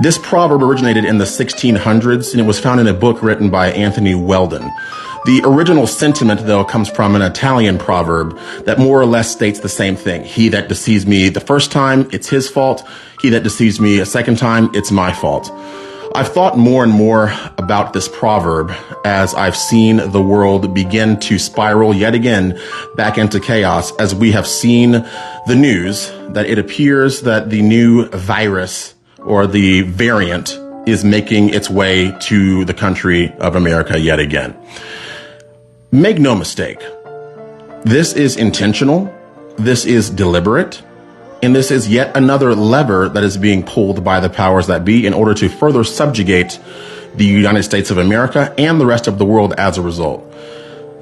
This proverb originated in the 1600s, and it was found in a book written by Anthony Weldon. The original sentiment, though, comes from an Italian proverb that more or less states the same thing. He that deceives me the first time, it's his fault. He that deceives me a second time, it's my fault. I've thought more and more about this proverb as I've seen the world begin to spiral yet again back into chaos, as we have seen the news that it appears that the new virus or the variant is making its way to the country of America yet again. Make no mistake, this is intentional, this is deliberate, and this is yet another lever that is being pulled by the powers that be in order to further subjugate the United States of America and the rest of the world as a result.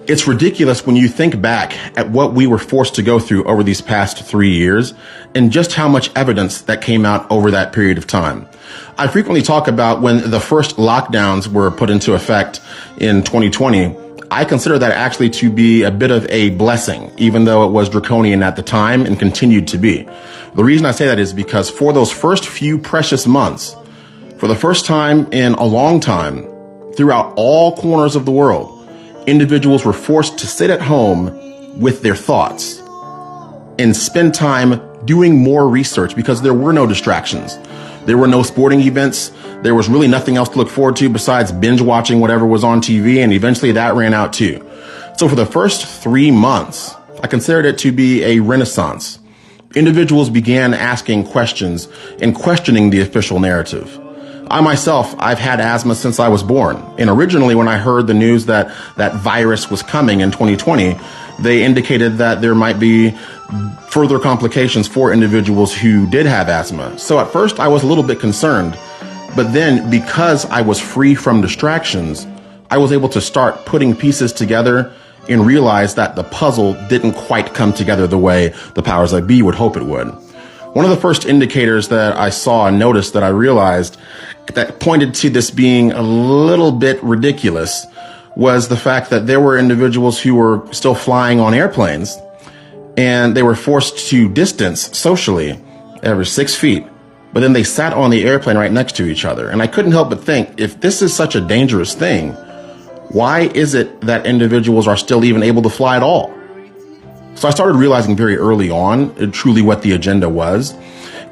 It's ridiculous when you think back at what we were forced to go through over these past 3 years and just how much evidence that came out over that period of time. I frequently talk about when the first lockdowns were put into effect in 2020. I consider that actually to be a bit of a blessing, even though it was draconian at the time and continued to be. The reason I say that is because for those first few precious months, for the first time in a long time, throughout all corners of the world, individuals were forced to sit at home with their thoughts and spend time doing more research because there were no distractions. There were no sporting events. There was really nothing else to look forward to besides binge watching whatever was on TV, and eventually that ran out too. So for the first 3 months, I considered it to be a renaissance. Individuals began asking questions and questioning the official narrative. I myself, I've had asthma since I was born. And originally when I heard the news that that virus was coming in 2020, they indicated that there might be further complications for individuals who did have asthma. So at first I was a little bit concerned, but then because I was free from distractions, I was able to start putting pieces together and realize that the puzzle didn't quite come together the way the powers that be would hope it would. One of the first indicators that I saw and noticed that I realized that pointed to this being a little bit ridiculous was the fact that there were individuals who were still flying on airplanes and they were forced to distance socially every 6 feet. But then they sat on the airplane right next to each other. And I couldn't help but think, if this is such a dangerous thing, why is it that individuals are still even able to fly at all? So I started realizing very early on truly what the agenda was.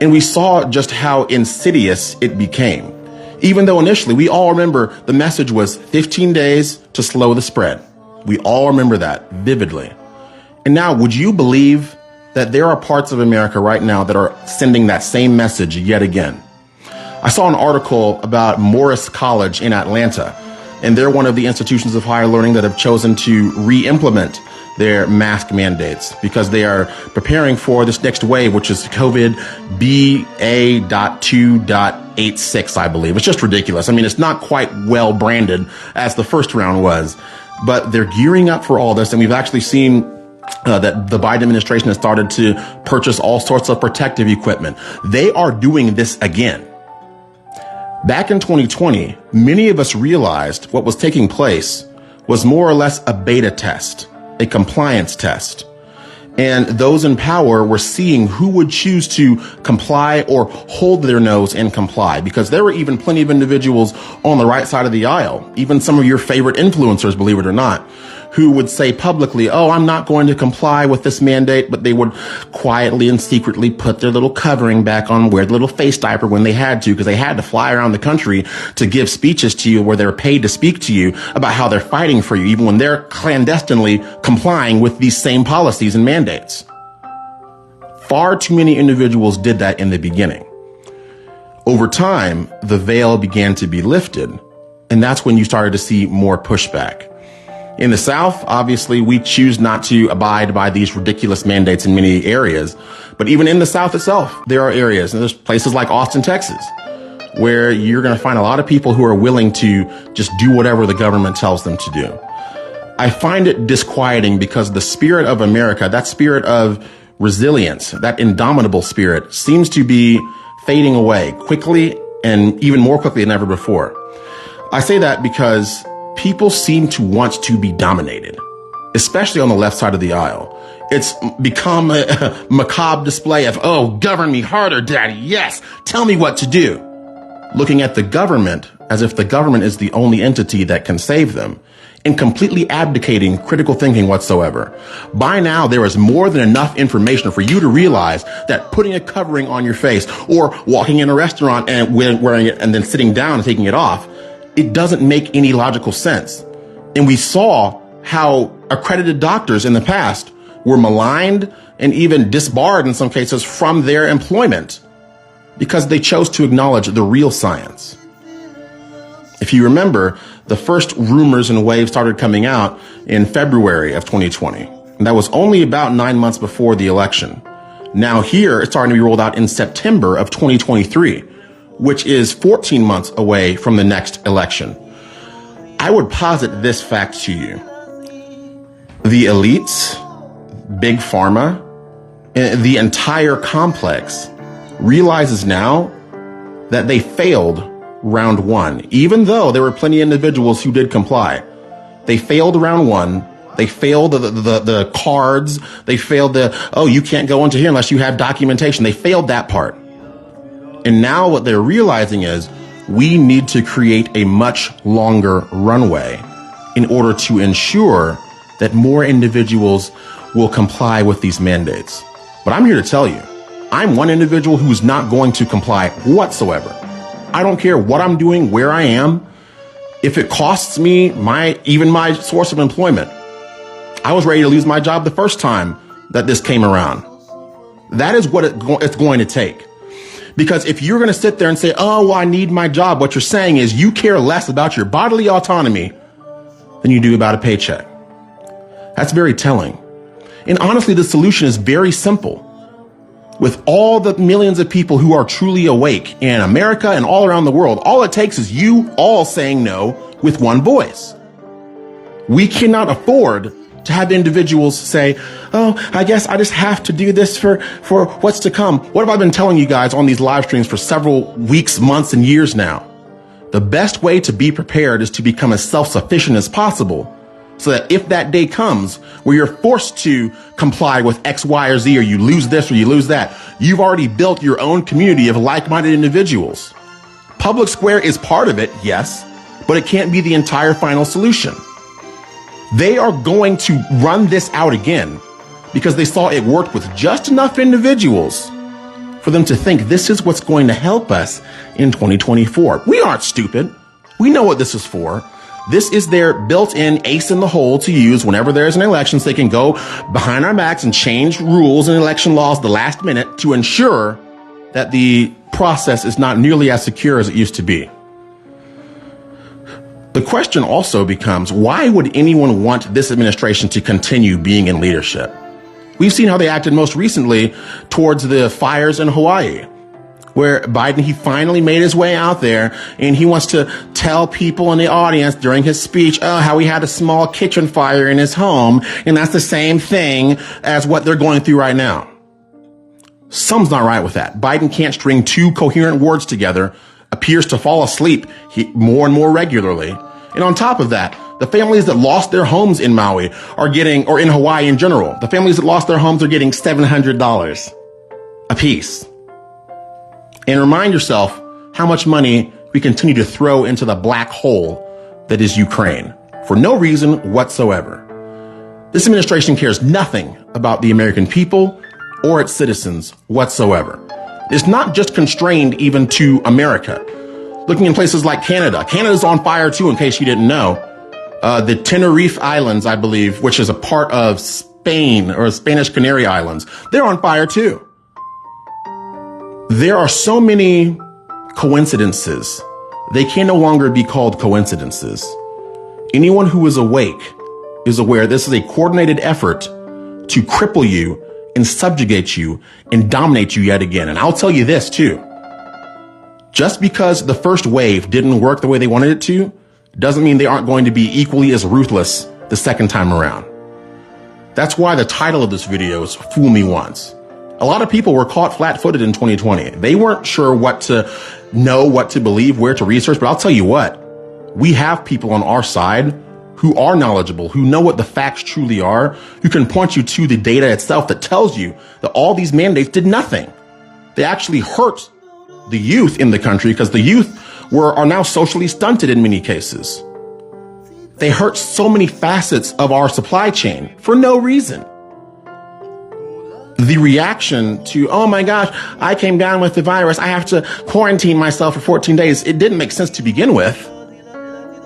And we saw just how insidious it became. Even though initially we all remember the message was 15 days to slow the spread. We all remember that vividly. And now, would you believe that there are parts of America right now that are sending that same message yet again? I saw an article about Morris College in Atlanta, and they're one of the institutions of higher learning that have chosen to re-implement their mask mandates because they are preparing for this next wave, which is COVID BA.2.86, I believe. It's just ridiculous. I mean, it's not quite well branded as the first round was, but they're gearing up for all this. And we've actually seen that the Biden administration has started to purchase all sorts of protective equipment. They are doing this again. Back in 2020, many of us realized what was taking place was more or less a beta test, a compliance test. And those in power were seeing who would choose to comply or hold their nose and comply, because there were even plenty of individuals on the right side of the aisle, even some of your favorite influencers, believe it or not, who would say publicly, oh, I'm not going to comply with this mandate, but they would quietly and secretly put their little covering back on, wear the little face diaper when they had to, because they had to fly around the country to give speeches to you where they're paid to speak to you about how they're fighting for you, even when they're clandestinely complying with these same policies and mandates. Far too many individuals did that in the beginning. Over time, the veil began to be lifted, and that's when you started to see more pushback. In the South, obviously, we choose not to abide by these ridiculous mandates in many areas. But even in the South itself, there are areas, and there's places like Austin, Texas, where you're going to find a lot of people who are willing to just do whatever the government tells them to do. I find it disquieting because the spirit of America, that spirit of resilience, that indomitable spirit, seems to be fading away quickly and even more quickly than ever before. I say that because people seem to want to be dominated, especially on the left side of the aisle. It's become a macabre display of, oh, govern me harder, daddy. Yes, tell me what to do. looking at the government as if the government is the only entity that can save them, and completely abdicating critical thinking whatsoever. By now, there is more than enough information for you to realize that putting a covering on your face or walking in a restaurant and wearing it and then sitting down and taking it off, it doesn't make any logical sense. And we saw how accredited doctors in the past were maligned and even disbarred in some cases from their employment because they chose to acknowledge the real science. If you remember, the first rumors and waves started coming out in February of 2020. And that was only about 9 months before the election. Now here, it's starting to be rolled out in September of 2023, which is 14 months away from the next election. I would posit this fact to you. The elites, Big Pharma, the entire complex realizes now that they failed round one, even though there were plenty of individuals who did comply. They failed round one. They failed the cards. They failed you can't go into here unless you have documentation. They failed that part. And now what they're realizing is we need to create a much longer runway in order to ensure that more individuals will comply with these mandates. But I'm here to tell you, I'm one individual who's not going to comply whatsoever. I don't care what I'm doing, where I am. If it costs me even my source of employment, I was ready to lose my job the first time that this came around. That is what it's going to take. Because if you're going to sit there and say, oh, well, I need my job, what you're saying is you care less about your bodily autonomy than you do about a paycheck. That's very telling. And honestly, the solution is very simple. With all the millions of people who are truly awake in America and all around the world, all it takes is you all saying no with one voice. We cannot afford to have individuals say, oh, I guess I just have to do this for what's to come. What have I been telling you guys on these live streams for several weeks, months, and years now? The best way to be prepared is to become as self-sufficient as possible, so that if that day comes where you're forced to comply with X, Y, or Z, or you lose this or you lose that, you've already built your own community of like-minded individuals. Public Square is part of it, yes, but it can't be the entire final solution. They are going to run this out again because they saw it worked with just enough individuals for them to think this is what's going to help us in 2024. We aren't stupid. We know what this is for. This is their built-in ace in the hole to use whenever there's an election, so they can go behind our backs and change rules and election laws the last minute to ensure that the process is not nearly as secure as it used to be. The question also becomes, why would anyone want this administration to continue being in leadership? We've seen how they acted most recently towards the fires in Hawaii, where Biden, he finally made his way out there and he wants to tell people in the audience during his speech, how he had a small kitchen fire in his home. And that's the same thing as what they're going through right now. Something's not right with that. Biden can't string two coherent words together, appears to fall asleep more and more regularly. And on top of that, the families that lost their homes in Maui are getting, or in Hawaii in general, the families that lost their homes are getting $700 a piece. And remind yourself how much money we continue to throw into the black hole that is Ukraine for no reason whatsoever. This administration cares nothing about the American people or its citizens whatsoever. It's not just constrained even to America. Looking in places like Canada. Canada's on fire too, in case you didn't know. The Tenerife Islands, I believe, which is a part of Spain or Spanish Canary Islands, they're on fire too. There are so many coincidences. They can no longer be called coincidences. Anyone who is awake is aware this is a coordinated effort to cripple you and subjugate you and dominate you yet again. And I'll tell you this too. Just because the first wave didn't work the way they wanted it to, doesn't mean they aren't going to be equally as ruthless the second time around. That's why the title of this video is Fool Me Once. A lot of people were caught flat-footed in 2020. They weren't sure what to know, what to believe, where to research. But I'll tell you what, we have people on our side who are knowledgeable, who know what the facts truly are, who can point you to the data itself that tells you that all these mandates did nothing. They actually hurt the youth in the country because the youth are now socially stunted in many cases. They hurt so many facets of our supply chain for no reason. The reaction to, oh my gosh, I came down with the virus, I have to quarantine myself for 14 days, it didn't make sense to begin with.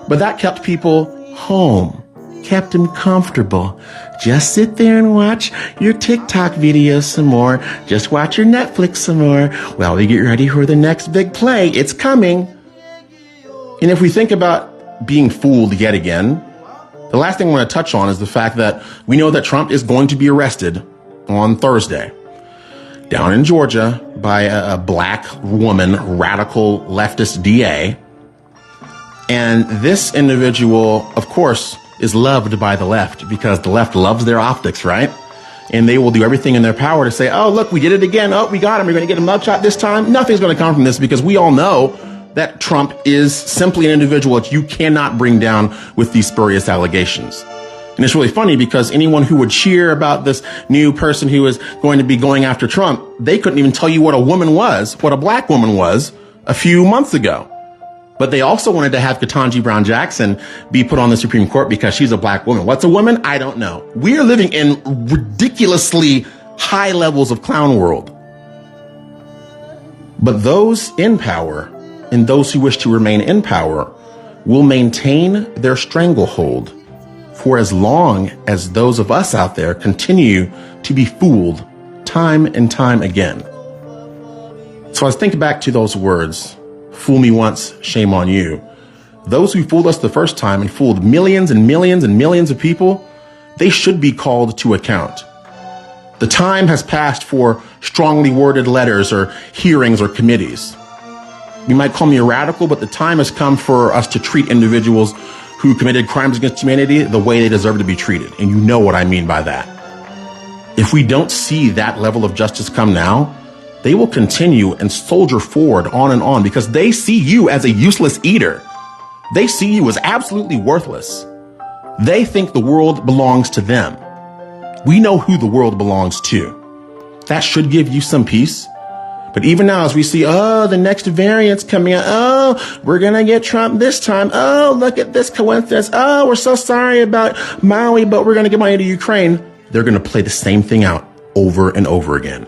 But that kept people home, kept them comfortable. Just sit there and watch your TikTok videos some more. Just watch your Netflix some more while we get ready for the next big play. It's coming. And if we think about being fooled yet again, the last thing I want to touch on is the fact that we know that Trump is going to be arrested on Thursday down in Georgia by a black woman, radical leftist DA. And this individual, of course, is loved by the left because the left loves their optics, right? And they will do everything in their power to say, oh, look, we did it again. Oh, we got him. We're going to get a mugshot this time. Nothing's going to come from this because we all know that Trump is simply an individual that you cannot bring down with these spurious allegations. And it's really funny because anyone who would cheer about this new person who is going to be going after Trump, they couldn't even tell you what a woman was, what a black woman was a few months ago. But they also wanted to have Ketanji Brown Jackson be put on the Supreme Court because she's a black woman. What's a woman? I don't know. We are living in ridiculously high levels of clown world. But those in power and those who wish to remain in power will maintain their stranglehold for as long as those of us out there continue to be fooled time and time again. So I think back to those words, fool me once, shame on you. Those who fooled us the first time and fooled millions and millions and millions of people, they should be called to account. The time has passed for strongly worded letters or hearings or committees. You might call me a radical, but the time has come for us to treat individuals who committed crimes against humanity the way they deserve to be treated. And you know what I mean by that. If we don't see that level of justice come now, they will continue and soldier forward on and on because they see you as a useless eater. They see you as absolutely worthless. They think the world belongs to them. We know who the world belongs to. That should give you some peace. But even now, as we see, oh, the next variant's coming out. Oh, we're going to get Trump this time. Oh, look at this coincidence. Oh, we're so sorry about Maui, but we're going to get money to Ukraine. They're going to play the same thing out over and over again.